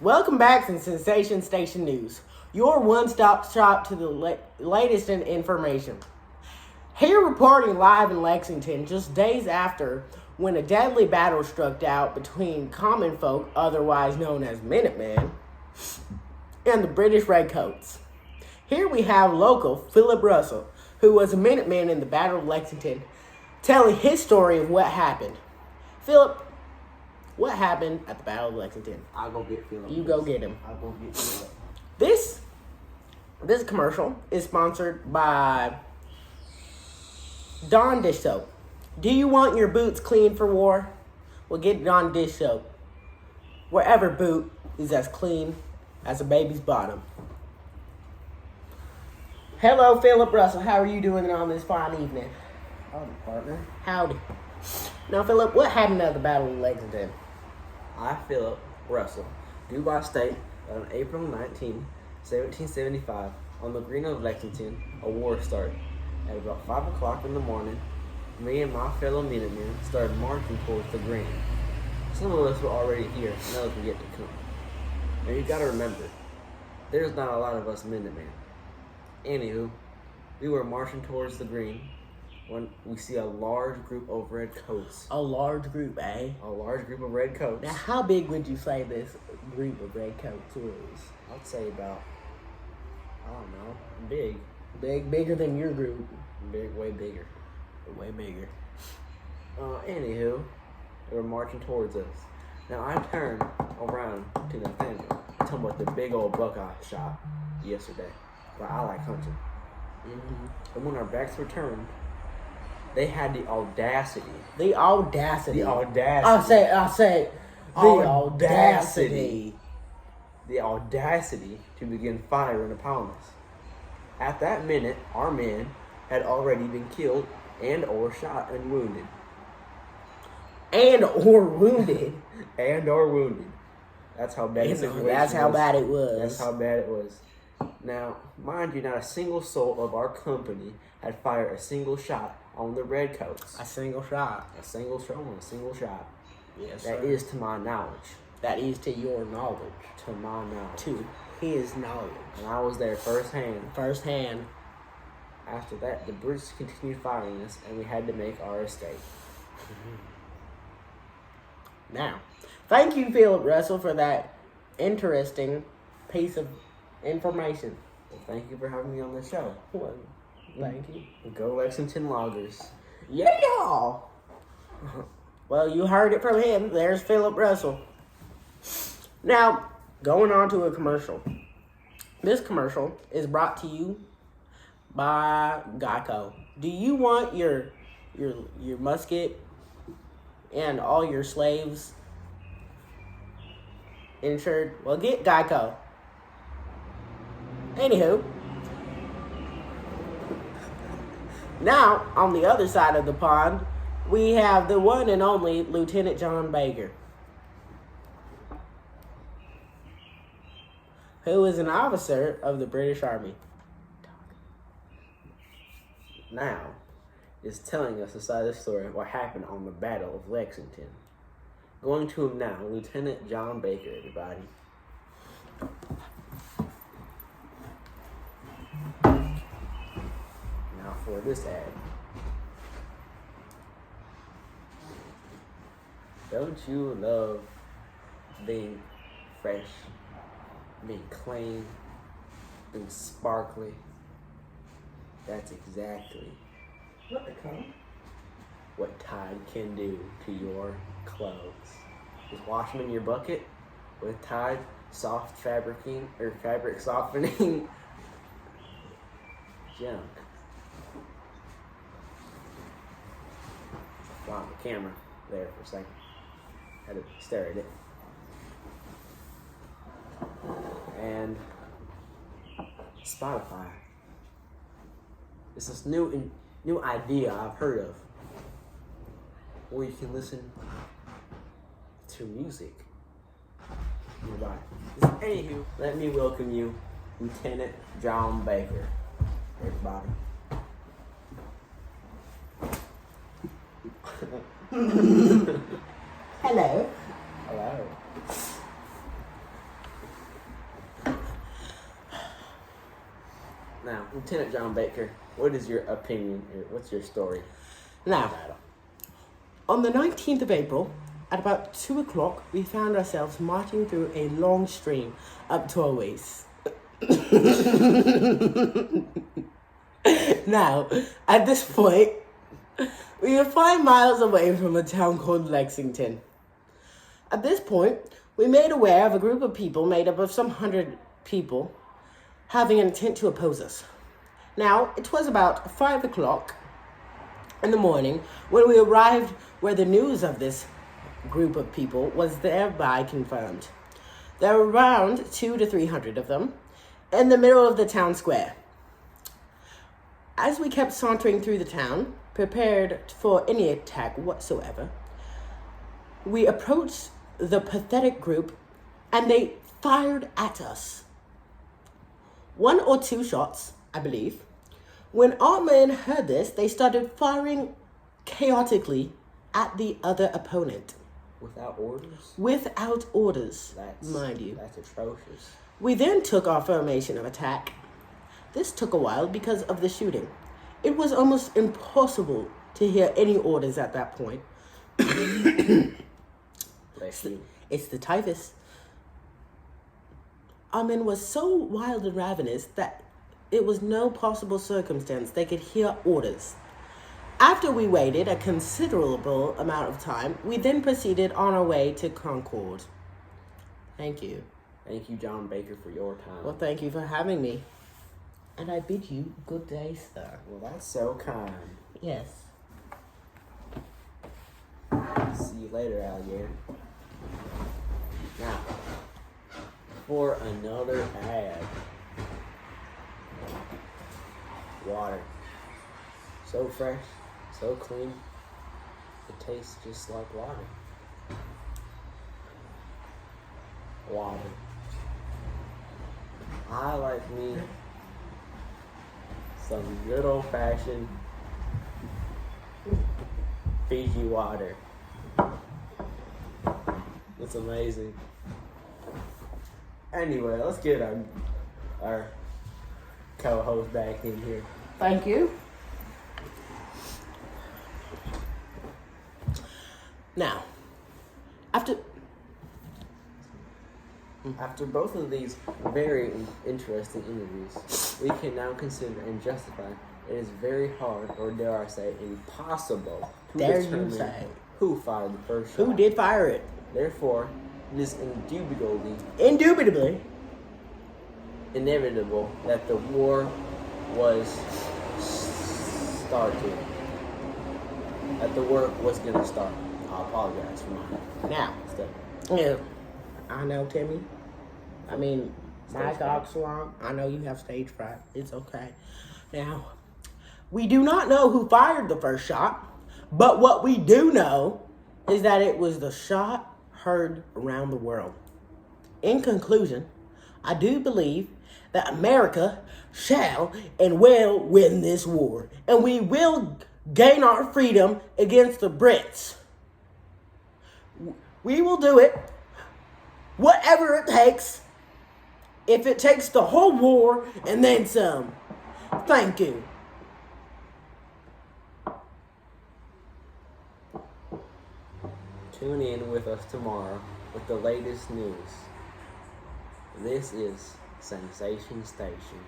Welcome back to Sensation Station News, your one-stop shop to the latest in information. Here reporting live in Lexington just days after when a deadly battle struck out between common folk, otherwise known as Minutemen, and the British Redcoats. Here we have local Philip Russell, who was a Minuteman in the Battle of Lexington, telling his story of what happened. Philip, what happened at the Battle of Lexington? I'll go get Philip. You go get him. I'll go get Philip. This commercial is sponsored by Dawn Dish Soap. Do you want your boots clean for war? Well, get Dawn Dish Soap. Wherever boot is as clean as a baby's bottom. Hello, Philip Russell. How are you doing on this fine evening? Howdy, partner. Howdy. Now, Philip, what happened at the Battle of Lexington? I, Philip Russell, do by state on April 19, 1775, on the green of Lexington, a war started. At about 5 o'clock in the morning, me and my fellow Minutemen started marching towards the green. Some of us were already here, and others were yet to come. Now you gotta remember, there's not a lot of us Minutemen. Anywho, we were marching towards the green when we see a large group of redcoats. A large group, eh? A large group of redcoats. Now, how big would you say this group of redcoats was? I'd say about, I don't know, big. Bigger than your group. Big, way bigger. Way bigger. Anywho, they were marching towards us. Now I turned around to Nathaniel, talking about the big old buck I shot yesterday. But I like hunting. Mm-hmm. And when our backs were turned, they had the audacity. The audacity. The audacity. I say, the audacity. The audacity to begin firing upon us. At that minute, our men had already been killed and or shot and wounded. And or wounded. And or wounded. That's how bad the situation was. That's how bad it was. That's how bad it was. Now, mind you, not a single soul of our company had fired a single shot on the redcoats. A single shot. A single shot on a single shot. Yes, That sir. is to my knowledge. That is to your knowledge. To my knowledge. To his knowledge. And I was there firsthand. Firsthand. After that, the British continued firing us, and we had to make our escape. Now, thank you, Philip Russell, for that interesting piece of information. Well, thank you for having me on the show. Well, thank you. Go Lexington Loggers. Yeah! Well, you heard it from him. There's Philip Russell. Now, going on to a commercial. This commercial is brought to you by Geico. Do you want your musket and all your slaves insured? Well, get Geico. Anywho, now on the other side of the pond, we have the one and only Lieutenant John Baker, who is an officer of the British Army. Now is telling us the side of the story of what happened on the Battle of Lexington. Going to him now, Lieutenant John Baker, everybody. Now for this ad. Don't you love being fresh, being clean, being sparkly? That's exactly what Tide can do to your clothes. Just wash them in your bucket with Tide soft fabric softening junk. Wow, the camera there for a second. Had to stare at it. And Spotify. It's this new idea I've heard of, where you can listen to music nearby. Anywho, let me welcome you, Lieutenant John Baker, everybody. Hello. Hello. Now, Lieutenant John Baker, what is your opinion here? What's your story? Now, on the 19th of April, at about 2 o'clock, we found ourselves marching through a long stream up to our waists. Now, at this point, we were 5 miles away from a town called Lexington. At this point, we made aware of a group of people made up of some 100 people having an intent to oppose us. Now, it was about 5 o'clock in the morning when we arrived where the news of this group of people was thereby confirmed. There were around 200 to 300 of them in the middle of the town square. As we kept sauntering through the town, prepared for any attack whatsoever, we approached the pathetic group and they fired at us. 1 or 2 shots, I believe. When our men heard this, they started firing chaotically at the other opponent. Without orders? Without orders, mind you. That's atrocious. We then took our formation of attack. This took a while because of the shooting. It was almost impossible to hear any orders at that point. Bless you. It's the typhus. Our men were so wild and ravenous that it was no possible circumstance they could hear orders. After we waited a considerable amount of time, we then proceeded on our way to Concord. Thank you. Thank you, John Baker, for your time. Well, thank you for having me. And I bid you good day, sir. Well, that's so kind. Yes. See you later, alligator. Now, for another ad. Water. So fresh, so clean. It tastes just like water. Water. I like me some good old-fashioned Fiji water. It's amazing. Anyway, let's get our co-host back in here. Thank you. Now, after both of these very interesting interviews, we can now consider and justify it is very hard, or dare I say, impossible to determine who fired the first shot. Who did fire it? Therefore, it is Indubitably. inevitable that the war was started. That the war was going to start. I apologize for my Now, stuff. yeah, I know, Timmy. I mean, my Stage dog Salon. I know you have stage fright. It's okay. Now, we do not know who fired the first shot, but what we do know is that it was the shot heard around the world. In conclusion, I do believe that America shall and will win this war, and we will gain our freedom against the Brits. We will do it, whatever it takes, if it takes the whole war and then some. Thank you. Tune in with us tomorrow with the latest news. This is Sensation Station.